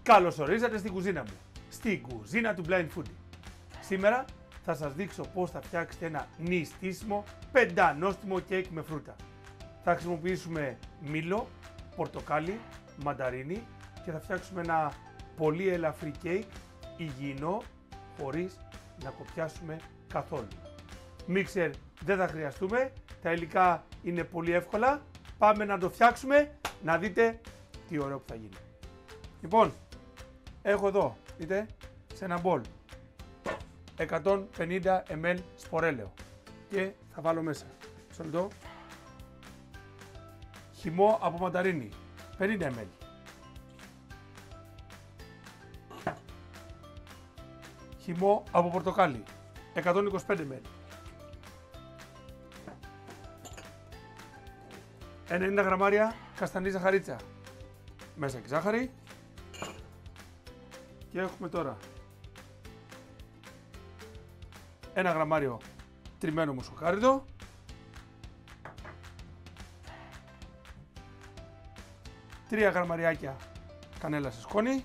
Καλώς ορίσατε στην κουζίνα μου, στην κουζίνα του Blind Foodie. Σήμερα θα σας δείξω πώς θα φτιάξετε ένα νηστίσιμο πεντανόστιμο κέικ με φρούτα. Θα χρησιμοποιήσουμε μήλο, πορτοκάλι, μανταρίνι και θα φτιάξουμε ένα πολύ ελαφρύ κέικ, υγιεινό, χωρίς να κοπιάσουμε καθόλου. Μίξερ δεν θα χρειαστούμε, τα υλικά είναι πολύ εύκολα. Πάμε να το φτιάξουμε, να δείτε τι ωραίο που θα γίνει. Λοιπόν, έχω εδώ, δείτε, σε ένα μπολ 150 ml σπορέλαιο και θα βάλω μέσα σολτό χυμό από μανταρίνι 50 ml, χυμό από πορτοκάλι 125 ml, 90 γραμμάρια καστανή ζαχαρίτσα, μέσα και ζάχαρη. Και έχουμε τώρα 1 γραμμάριο τριμμένο μοσχοκάριδο, 3 γραμμαριάκια κανέλα σε σκόνη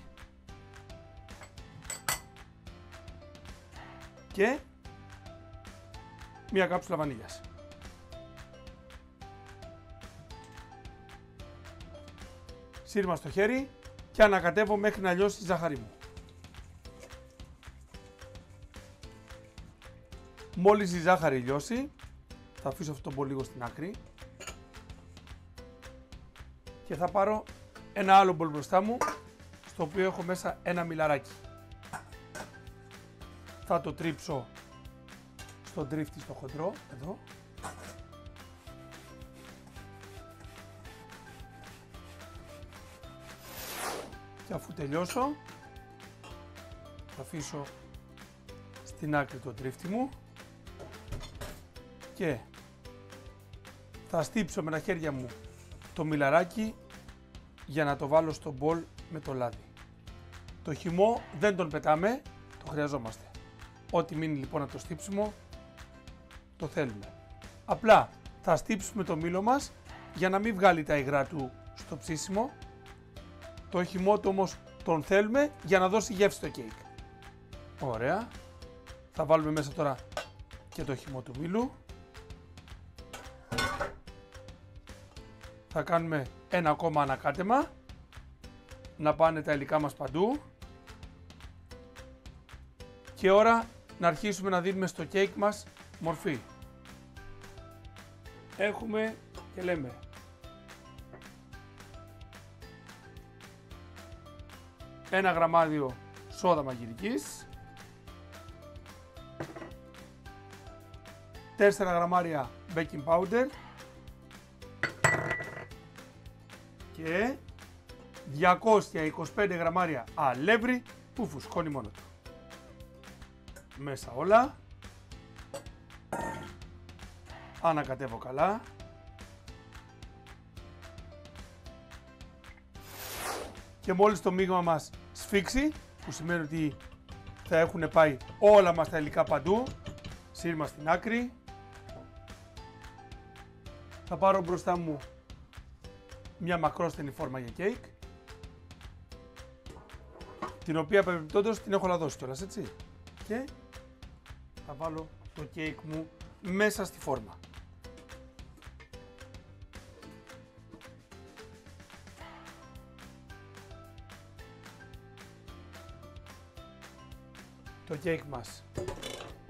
και μία κάψουλα βανίλιας. Σύρμα στο χέρι και ανακατεύω μέχρι να λιώσει η ζάχαρη μου. Μόλις η ζάχαρη λιώσει, θα αφήσω αυτό το μπολ λίγο στην άκρη και θα πάρω ένα άλλο μπολ μπροστά μου, στο οποίο έχω μέσα ένα μιλαράκι. Θα το τρίψω στο τρίφτη στο χοντρό, εδώ. Και αφού τελειώσω, θα αφήσω στην άκρη το τρίφτη μου και θα στύψω με τα χέρια μου το μιλαράκι για να το βάλω στο μπολ με το λάδι. Το χυμό δεν τον πετάμε, το χρειαζόμαστε. Ό,τι μείνει λοιπόν από το στύψιμο το θέλουμε. Απλά θα στύψουμε το μήλο μας για να μην βγάλει τα υγρά του στο ψήσιμο. Το χυμό του όμως τον θέλουμε για να δώσει γεύση στο κέικ. Ωραία. Θα βάλουμε μέσα τώρα και το χυμό του μήλου. Θα κάνουμε ένα ακόμα ανακάτεμα, να πάνε τα υλικά μας παντού. Και ώρα να αρχίσουμε να δίνουμε στο κέικ μας μορφή. Έχουμε και λέμε ένα γραμμάδιο σόδα μαγειρικής, 4 γραμμάρια baking powder και 225 γραμμάρια αλεύρι που φουσκώνει μόνο του. Μέσα όλα. Ανακατεύω καλά. Και μόλις το μείγμα μας σφίξει, που σημαίνει ότι θα έχουν πάει όλα μας τα υλικά παντού, σύρμα στην άκρη, θα πάρω μπροστά μου μια μακρόστενη φόρμα για κέικ, την οποία παρεμπιπτόντως την έχω λαδώσει κιόλας, έτσι, και θα βάλω το κέικ μου μέσα στη φόρμα. Το κέικ μας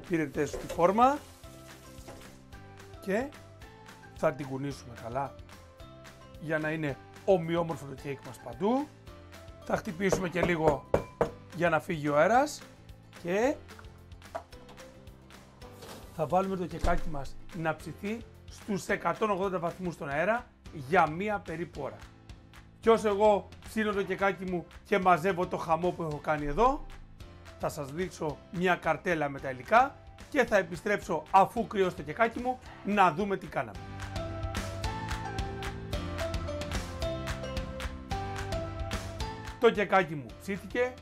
πήρε τέσσερα στη φόρμα και θα την κουνήσουμε καλά για να είναι ομοιόμορφο το κέικ μας παντού. Θα χτυπήσουμε και λίγο για να φύγει ο αέρας και θα βάλουμε το κεκάκι μας να ψηθεί στους 180 βαθμούς στον αέρα για μία περίπου ώρα. Και όσο εγώ ψήνω το κεκάκι μου και μαζεύω το χαμό που έχω κάνει εδώ, θα σας δείξω μια καρτέλα με τα υλικά και θα επιστρέψω αφού κρυώσει το κεκάκι μου να δούμε τι κάναμε. Το κεκάκι μου ψήθηκε,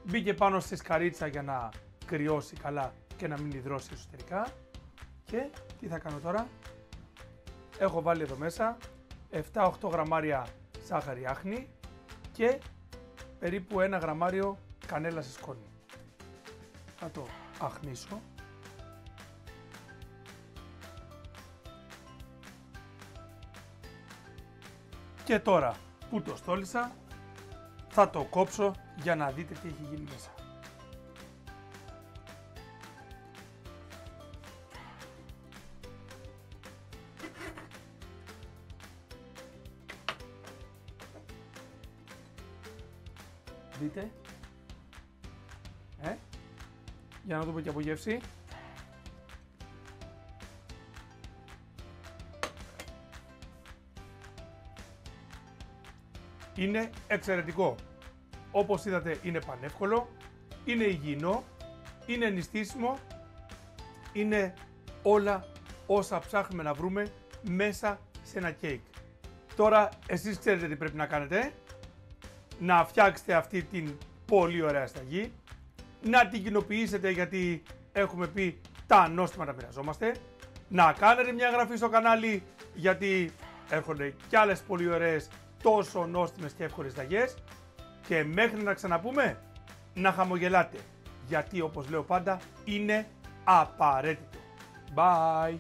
μπήκε πάνω σε σκαρίτσα για να κρυώσει καλά και να μην υδρώσει εσωτερικά. Και τι θα κάνω τώρα? Έχω βάλει εδώ μέσα 7-8 γραμμάρια ζάχαρη άχνη και περίπου 1 γραμμάριο κανέλα σε σκόνη. Θα το αχνίσω. Και τώρα που το στόλισα, θα το κόψω για να δείτε τι έχει γίνει μέσα. Δείτε. Για να δούμε και από γεύση. Είναι εξαιρετικό. Όπως είδατε είναι πανεύκολο, είναι υγιεινό, είναι νηστίσιμο, είναι όλα όσα ψάχνουμε να βρούμε μέσα σε ένα κέικ. Τώρα εσείς ξέρετε τι πρέπει να κάνετε. Να φτιάξετε αυτή την πολύ ωραία σταγή, να την κοινοποιήσετε γιατί έχουμε πει τα νόστιμα τα μοιραζόμαστε, να κάνετε μια εγγραφή στο κανάλι γιατί έρχονται κι άλλες πολύ ωραίες τόσο νόστιμες και εύκολες σταγές και μέχρι να ξαναπούμε να χαμογελάτε γιατί όπως λέω πάντα είναι απαραίτητο. Bye!